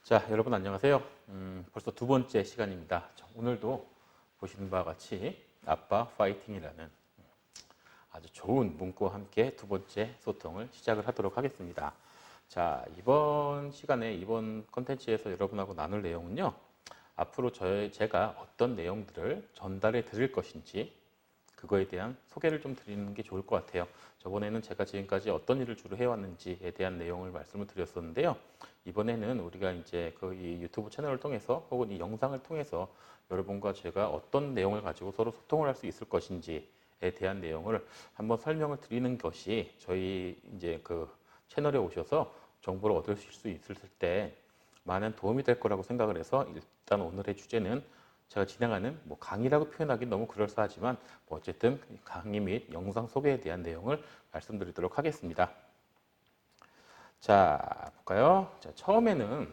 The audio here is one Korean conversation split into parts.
자, 여러분 안녕하세요. 벌써 두 번째 시간입니다. 오늘도 보시는 바와 같이 아빠 파이팅이라는 아주 좋은 문구와 함께 두 번째 소통을 시작을 하도록 하겠습니다. 자, 이번 시간에 이번 컨텐츠에서 여러분하고 나눌 내용은요. 앞으로 제가 어떤 내용들을 전달해 드릴 것인지 그거에 대한 소개를 좀 드리는 게 좋을 것 같아요. 저번에는 제가 지금까지 어떤 일을 주로 해왔는지에 대한 내용을 말씀을 드렸었는데요. 이번에는 우리가 이제 이 유튜브 채널을 통해서 혹은 이 영상을 통해서 여러분과 제가 어떤 내용을 가지고 서로 소통을 할 수 있을 것인지에 대한 내용을 한번 설명을 드리는 것이 저희 이제 채널에 오셔서 정보를 얻으실 수 있을 때 많은 도움이 될 거라고 생각을 해서 일단 오늘의 주제는 제가 진행하는 강의라고 표현하기 너무 그럴싸하지만 어쨌든 강의 및 영상 소개에 대한 내용을 말씀드리도록 하겠습니다. 자, 볼까요? 자, 처음에는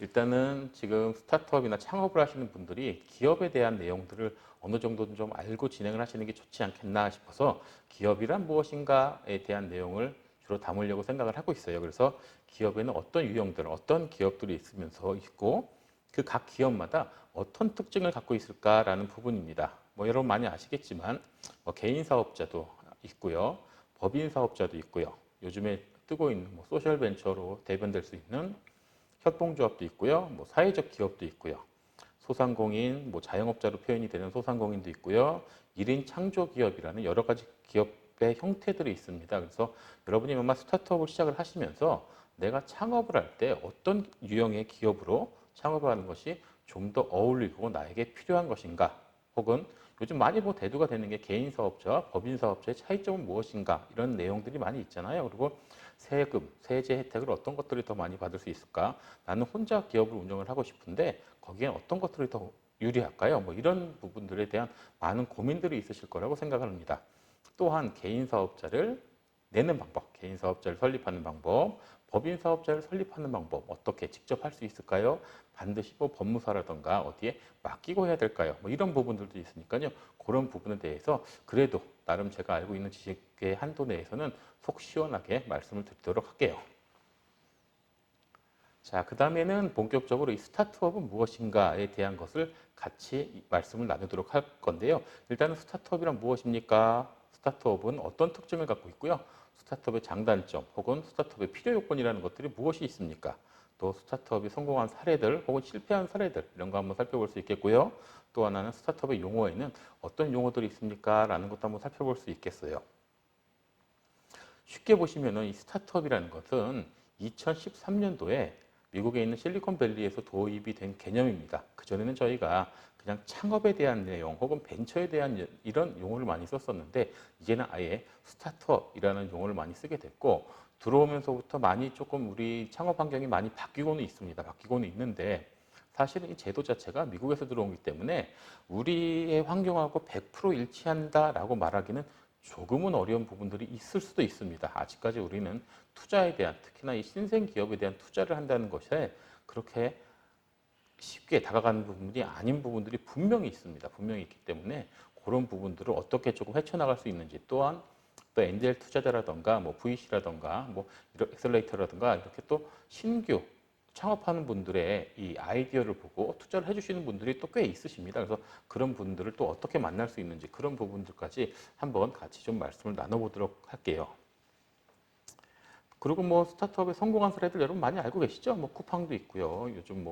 일단은 지금 스타트업이나 창업을 하시는 분들이 기업에 대한 내용들을 어느 정도는 좀 알고 진행을 하시는 게 좋지 않겠나 싶어서 기업이란 무엇인가에 대한 내용을 주로 담으려고 생각을 하고 있어요. 그래서 기업에는 어떤 유형들, 어떤 기업들이 있고 그 각 기업마다 어떤 특징을 갖고 있을까라는 부분입니다. 여러분 많이 아시겠지만 개인 사업자도 있고요. 법인 사업자도 있고요. 요즘에 뜨고 있는 소셜 벤처로 대변될 수 있는 협동조합도 있고요. 사회적 기업도 있고요. 소상공인, 자영업자로 표현이 되는 소상공인도 있고요. 1인 창조기업이라는 여러 가지 기업의 형태들이 있습니다. 그래서 여러분이 아마 스타트업을 시작을 하시면서 내가 창업을 할 때 어떤 유형의 기업으로 창업을 하는 것이 좀 더 어울리고 나에게 필요한 것인가, 혹은 요즘 많이 대두가 되는 게 개인 사업자와 법인 사업자의 차이점은 무엇인가, 이런 내용들이 많이 있잖아요. 그리고 세금, 세제 혜택을 어떤 것들이 더 많이 받을 수 있을까? 나는 혼자 기업을 운영을 하고 싶은데 거기엔 어떤 것들이 더 유리할까요? 이런 부분들에 대한 많은 고민들이 있으실 거라고 생각을 합니다. 또한 개인 사업자를 내는 방법, 개인 사업자를 설립하는 방법, 법인 사업자를 설립하는 방법, 어떻게 직접 할 수 있을까요? 반드시 법무사라던가 어디에 맡기고 해야 될까요? 이런 부분들도 있으니까요. 그런 부분에 대해서 그래도 나름 제가 알고 있는 지식의 한도 내에서는 속 시원하게 말씀을 드리도록 할게요. 자, 그 다음에는 본격적으로 이 스타트업은 무엇인가에 대한 것을 같이 말씀을 나누도록 할 건데요. 일단은 스타트업이란 무엇입니까? 스타트업은 어떤 특징을 갖고 있고요. 스타트업의 장단점 혹은 스타트업의 필요 요건이라는 것들이 무엇이 있습니까? 또 스타트업이 성공한 사례들 혹은 실패한 사례들, 이런 거 한번 살펴볼 수 있겠고요. 또 하나는 스타트업의 용어에는 어떤 용어들이 있습니까? 라는 것도 한번 살펴볼 수 있겠어요. 쉽게 보시면은 이 스타트업이라는 것은 2013년도에 미국에 있는 실리콘밸리에서 도입이 된 개념입니다. 그전에는 저희가 그냥 창업에 대한 내용 혹은 벤처에 대한 이런 용어를 많이 썼었는데, 이제는 아예 스타트업이라는 용어를 많이 쓰게 됐고, 들어오면서부터 많이 조금 우리 창업 환경이 많이 바뀌고는 있습니다. 바뀌고는 있는데, 사실은 이 제도 자체가 미국에서 들어오기 때문에 우리의 환경하고 100% 일치한다라고 말하기는 조금은 어려운 부분들이 있을 수도 있습니다. 아직까지 우리는 투자에 대한, 특히나 이 신생 기업에 대한 투자를 한다는 것에 그렇게 쉽게 다가가는 부분이 아닌 부분들이 분명히 있습니다. 분명히 있기 때문에 그런 부분들을 어떻게 조금 헤쳐나갈 수 있는지, 또한 또 엔젤 투자자라던가 VC라던가 이런 엑셀레이터라던가 이렇게 또 신규 창업하는 분들의 이 아이디어를 보고 투자를 해주시는 분들이 또 꽤 있으십니다. 그래서 그런 분들을 또 어떻게 만날 수 있는지, 그런 부분들까지 한번 같이 좀 말씀을 나눠보도록 할게요. 그리고 스타트업에 성공한 사례들 여러분 많이 알고 계시죠? 쿠팡도 있고요. 요즘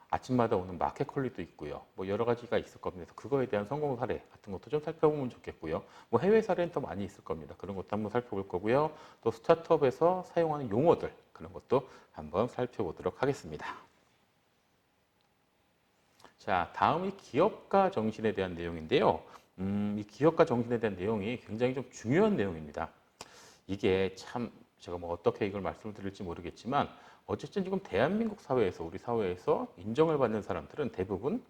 아침마다 오는 마켓컬리도 있고요. 여러 가지가 있을 겁니다. 그거에 대한 성공 사례 같은 것도 좀 살펴보면 좋겠고요. 해외 사례는 더 많이 있을 겁니다. 그런 것도 한번 살펴볼 거고요. 또 스타트업에서 사용하는 용어들, 그런 것도 한번 살펴보도록 하겠습니다. 자, 다음이 기업가 정신에 대한 내용인데요. 이 기업가 정신에 대한 내용이 굉장히 좀 중요한 내용입니다. 이게 참 제가 어떻게 이걸 말씀을 드릴지 모르겠지만, 어쨌든 지금 대한민국 사회에서, 우리 사회에서 인정을 받는 사람들은 대부분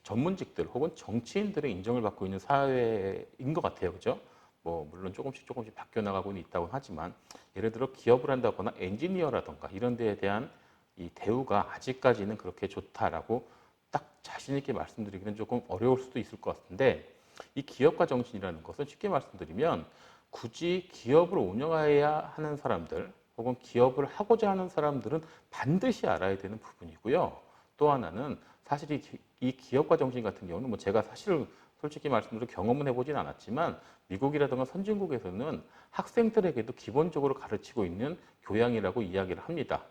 전문직들 혹은 정치인들의 인정을 받고 있는 사회인 것 같아요. 그죠? 물론 조금씩 바뀌어 나가고는 있다고 하지만, 예를 들어 기업을 한다거나 엔지니어라던가 이런 데에 대한 이 대우가 아직까지는 그렇게 좋다라고 딱 자신 있게 말씀드리기는 조금 어려울 수도 있을 것 같은데, 이 기업가 정신이라는 것은 쉽게 말씀드리면 굳이 기업을 운영해야 하는 사람들, 혹은 기업을 하고자 하는 사람들은 반드시 알아야 되는 부분이고요. 또 하나는 사실 이 기업가 정신 같은 경우는 뭐 제가 사실 솔직히 말씀드려 경험은 해보진 않았지만 미국이라든가 선진국에서는 학생들에게도 기본적으로 가르치고 있는 교양이라고 이야기를 합니다.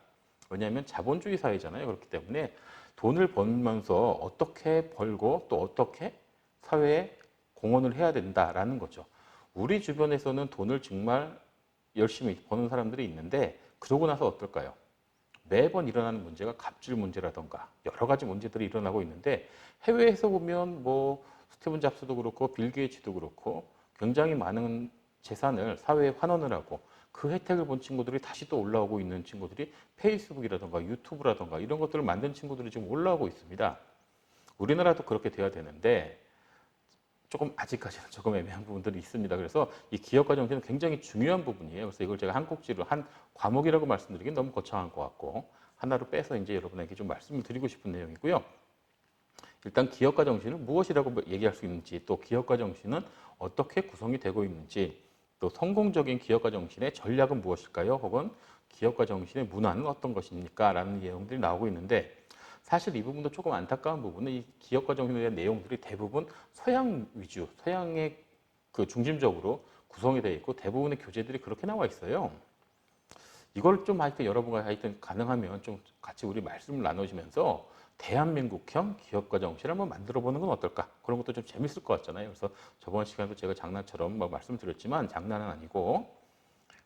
왜냐하면 자본주의 사회잖아요. 그렇기 때문에 돈을 벌면서 어떻게 벌고 또 어떻게 사회에 공헌을 해야 된다라는 거죠. 우리 주변에서는 돈을 정말 열심히 버는 사람들이 있는데 그러고 나서 어떨까요? 매번 일어나는 문제가 갑질 문제라던가 여러 가지 문제들이 일어나고 있는데 해외에서 보면 뭐 스티븐 잡스도 그렇고 빌 게이츠도 그렇고 굉장히 많은 재산을 사회에 환원을 하고 그 혜택을 본 친구들이 다시 또 올라오고 있는 친구들이 페이스북이라던가 유튜브라던가 이런 것들을 만든 친구들이 지금 올라오고 있습니다. 우리나라도 그렇게 돼야 되는데 조금 아직까지는 조금 애매한 부분들이 있습니다. 그래서 이 기업가 정신은 굉장히 중요한 부분이에요. 그래서 이걸 제가 한 꼭지로 한 과목이라고 말씀드리긴 너무 거창한 것 같고 하나로 빼서 이제 여러분에게 좀 말씀을 드리고 싶은 내용이고요. 일단 기업가 정신은 무엇이라고 얘기할 수 있는지, 또 기업가 정신은 어떻게 구성이 되고 있는지, 또 성공적인 기업가 정신의 전략은 무엇일까요? 혹은 기업가 정신의 문화는 어떤 것입니까? 라는 내용들이 나오고 있는데 사실 이 부분도 조금 안타까운 부분은 이 기업가 정신에 대한 내용들이 대부분 서양 위주, 서양의 그 중심적으로 구성이 되어 있고 대부분의 교재들이 그렇게 나와 있어요. 이걸 좀 하여튼 여러분과 하여튼 가능하면 좀 같이 우리 말씀을 나누시면서 대한민국형 기업가 정신을 한번 만들어 보는 건 어떨까? 그런 것도 좀 재밌을 것 같잖아요. 그래서 저번 시간에도 제가 장난처럼 막 말씀드렸지만 장난은 아니고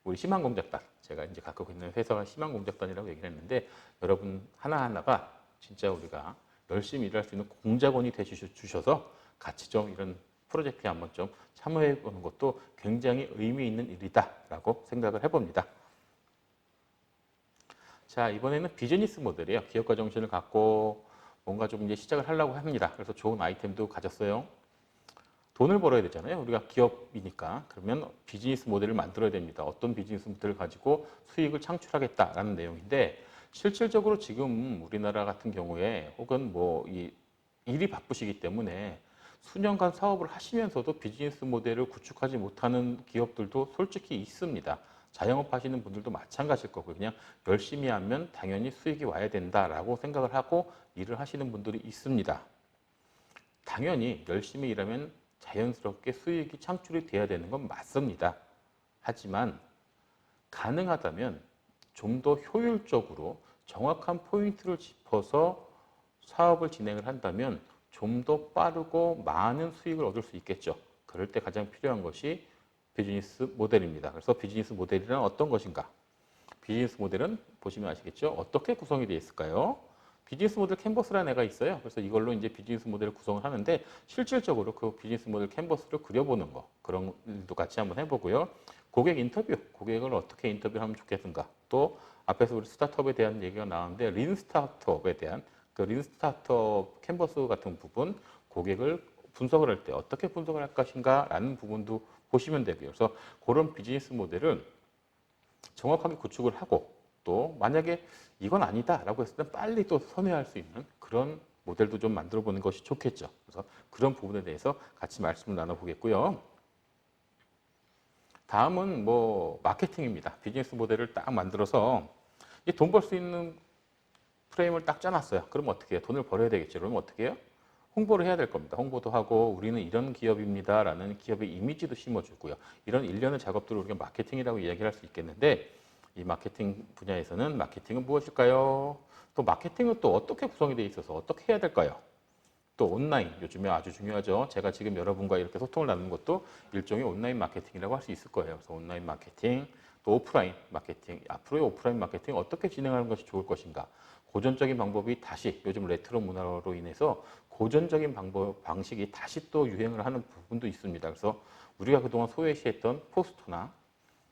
우리 희망공작단, 제가 이제 갖고 있는 회사가 희망공작단이라고 얘기를 했는데 여러분 하나하나가 진짜 우리가 열심히 일할 수 있는 공작원이 되주셔서 같이 좀 이런 프로젝트에 한번 좀 참여해 보는 것도 굉장히 의미 있는 일이다라고 생각을 해봅니다. 자, 이번에는 비즈니스 모델이에요. 기업가 정신을 갖고 뭔가 좀 이제 시작을 하려고 합니다. 그래서 좋은 아이템도 가졌어요. 돈을 벌어야 되잖아요. 우리가 기업이니까. 그러면 비즈니스 모델을 만들어야 됩니다. 어떤 비즈니스 모델을 가지고 수익을 창출하겠다라는 내용인데 실질적으로 지금 우리나라 같은 경우에 혹은 뭐 이 일이 바쁘시기 때문에 수년간 사업을 하시면서도 비즈니스 모델을 구축하지 못하는 기업들도 솔직히 있습니다. 자영업 하시는 분들도 마찬가지일 거고요. 그냥 열심히 하면 당연히 수익이 와야 된다라고 생각을 하고 일을 하시는 분들이 있습니다. 당연히 열심히 일하면 자연스럽게 수익이 창출이 돼야 되는 건 맞습니다. 하지만 가능하다면 좀 더 효율적으로 정확한 포인트를 짚어서 사업을 진행을 한다면 좀 더 빠르고 많은 수익을 얻을 수 있겠죠. 그럴 때 가장 필요한 것이 비즈니스 모델입니다. 그래서 비즈니스 모델이란 어떤 것인가? 비즈니스 모델은 보시면 아시겠죠? 어떻게 구성이 되어 있을까요? 비즈니스 모델 캔버스라는 애가 있어요. 그래서 이걸로 이제 비즈니스 모델을 구성을 하는데 실질적으로 그 비즈니스 모델 캔버스를 그려보는 거 그런 일도 같이 한번 해보고요. 고객 인터뷰, 고객을 어떻게 인터뷰하면 좋겠는가. 또 앞에서 우리 스타트업에 대한 얘기가 나왔는데 린 스타트업에 대한 그 린 스타트업 캔버스 같은 부분 고객을 분석을 할 때 어떻게 분석을 할 것인가라는 부분도 보시면 되고요. 그래서 그런 비즈니스 모델을 정확하게 구축을 하고 또 만약에 이건 아니다라고 했을 때 빨리 또 선회할 수 있는 그런 모델도 좀 만들어 보는 것이 좋겠죠. 그래서 그런 부분에 대해서 같이 말씀을 나눠보겠고요. 다음은 뭐 마케팅입니다. 비즈니스 모델을 딱 만들어서 돈 벌 수 있는 프레임을 딱 짜놨어요. 그럼 어떻게 해요? 돈을 벌어야 되겠죠. 그러면 어떻게 해요? 홍보를 해야 될 겁니다. 홍보도 하고 우리는 이런 기업입니다라는 기업의 이미지도 심어주고요. 이런 일련의 작업들을 우리가 마케팅이라고 이야기를 할 수 있겠는데 이 마케팅 분야에서는 마케팅은 무엇일까요? 또 마케팅은 또 어떻게 구성이 되어 있어서 어떻게 해야 될까요? 또 온라인, 요즘에 아주 중요하죠. 제가 지금 여러분과 이렇게 소통을 나누는 것도 일종의 온라인 마케팅이라고 할 수 있을 거예요. 그래서 온라인 마케팅, 또 오프라인 마케팅, 앞으로의 오프라인 마케팅 어떻게 진행하는 것이 좋을 것인가? 고전적인 방법이 다시 요즘 레트로 문화로 인해서 고전적인 방식이 다시 또 유행을 하는 부분도 있습니다. 그래서 우리가 그동안 소외시했던 포스터나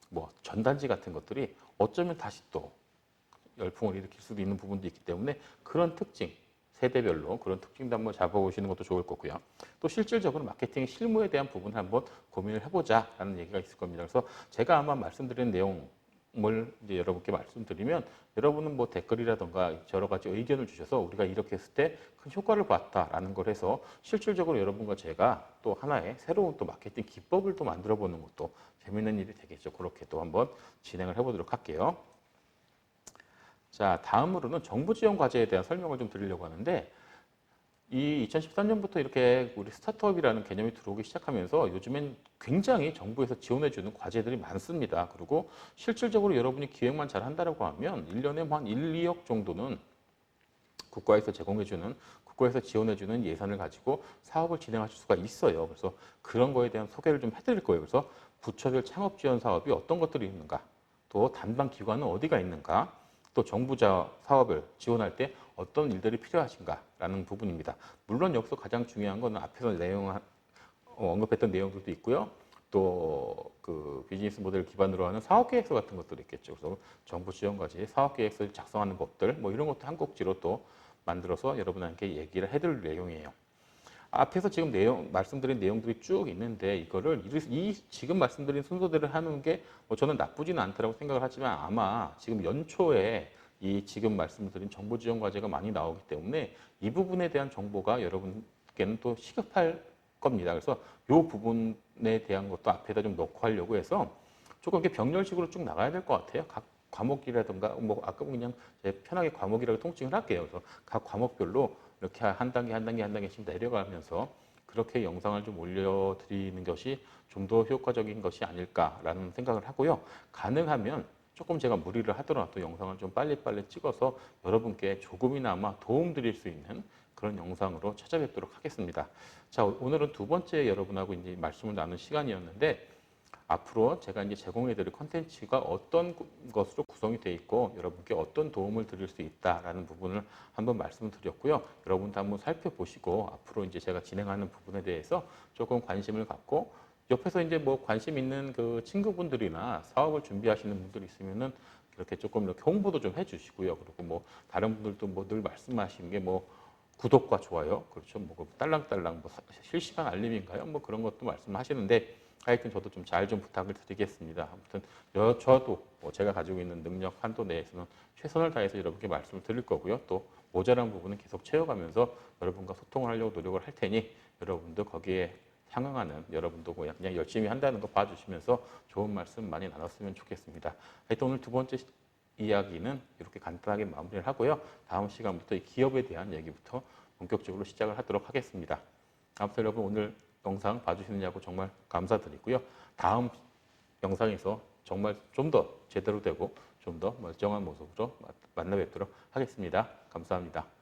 뭐 전단지 같은 것들이 어쩌면 다시 또 열풍을 일으킬 수도 있는 부분도 있기 때문에 그런 특징, 세대별로 그런 특징도 한번 잡아보시는 것도 좋을 거고요. 또 실질적으로 마케팅 실무에 대한 부분을 한번 고민을 해보자라는 얘기가 있을 겁니다. 그래서 제가 아마 말씀드린 내용을 이제 여러분께 말씀드리면 여러분은 뭐 댓글이라던가 여러 가지 의견을 주셔서 우리가 이렇게 했을 때 큰 효과를 봤다라는 걸 해서 실질적으로 여러분과 제가 또 하나의 새로운 또 마케팅 기법을 또 만들어 보는 것도 재밌는 일이 되겠죠. 그렇게 또 한번 진행을 해보도록 할게요. 자, 다음으로는 정부 지원 과제에 대한 설명을 좀 드리려고 하는데 이 2013년부터 이렇게 우리 스타트업이라는 개념이 들어오기 시작하면서 요즘엔 굉장히 정부에서 지원해주는 과제들이 많습니다. 그리고 실질적으로 여러분이 기획만 잘 한다고 하면 1년에 한 1, 2억 정도는 국가에서 지원해주는 예산을 가지고 사업을 진행하실 수가 있어요. 그래서 그런 거에 대한 소개를 좀 해드릴 거예요. 그래서 부처별 창업 지원 사업이 어떤 것들이 있는가, 또 담당 기관은 어디가 있는가, 또 정부자 사업을 지원할 때 어떤 일들이 필요하신가라는 부분입니다. 물론 여기서 가장 중요한 거는 앞에서 언급했던 내용들도 있고요. 또 그 비즈니스 모델 기반으로 하는 사업 계획서 같은 것들이 있겠죠. 그래서 정부 지원 과제 사업 계획서를 작성하는 법들 뭐 이런 것도 한 꼭지로 또 만들어서 여러분한테 얘기를 해드릴 내용이에요. 앞에서 지금 말씀드린 내용들이 쭉 있는데 이거를 지금 말씀드린 순서대로 하는 게 뭐 저는 나쁘지는 않다고 생각을 하지만 아마 지금 연초에 이 지금 말씀드린 정보 지원 과제가 많이 나오기 때문에 이 부분에 대한 정보가 여러분께는 또 시급할 겁니다. 그래서 이 부분에 대한 것도 앞에다 좀 넣고 하려고 해서 조금 이렇게 병렬식으로 쭉 나가야 될 것 같아요. 각 과목이라든가 뭐 아까 그냥 편하게 과목이라고 통칭을 할게요. 그래서 각 과목별로 이렇게 한 단계 한 단계 한 단계씩 내려가면서 그렇게 영상을 좀 올려드리는 것이 좀 더 효과적인 것이 아닐까라는 생각을 하고요. 가능하면 조금 제가 무리를 하더라도 영상을 좀 빨리빨리 찍어서 여러분께 조금이나마 도움 드릴 수 있는 그런 영상으로 찾아뵙도록 하겠습니다. 자, 오늘은 두 번째 여러분하고 이제 말씀을 나눈 시간이었는데 앞으로 제가 이제 제공해드릴 컨텐츠가 어떤 것으로 구성이 되어 있고 여러분께 어떤 도움을 드릴 수 있다라는 부분을 한번 말씀드렸고요. 여러분도 한번 살펴보시고 앞으로 이제 제가 진행하는 부분에 대해서 조금 관심을 갖고 옆에서 이제 뭐 관심 있는 그 친구분들이나 사업을 준비하시는 분들이 있으면은 이렇게 조금 이렇게 홍보도 좀 해주시고요. 그리고 뭐 다른 분들도 뭐 늘 말씀하시는 게 뭐 구독과 좋아요, 그렇죠. 뭐 딸랑딸랑 뭐 실시간 알림인가요? 뭐 그런 것도 말씀하시는데 하여튼 저도 좀 잘 좀 부탁을 드리겠습니다. 아무튼 저도 뭐 제가 가지고 있는 능력 한도 내에서는 최선을 다해서 여러분께 말씀을 드릴 거고요. 또 모자란 부분은 계속 채워가면서 여러분과 소통을 하려고 노력을 할 테니 여러분도 거기에 상응하는 여러분도 그냥 열심히 한다는 거 봐주시면서 좋은 말씀 많이 나눴으면 좋겠습니다. 하여튼 오늘 두 번째 이야기는 이렇게 간단하게 마무리를 하고요. 다음 시간부터 이 기업에 대한 얘기부터 본격적으로 시작을 하도록 하겠습니다. 아무튼 여러분 오늘 영상 봐주시느냐고 정말 감사드리고요. 다음 영상에서 정말 좀 더 제대로 되고 좀 더 멀쩡한 모습으로 만나 뵙도록 하겠습니다. 감사합니다.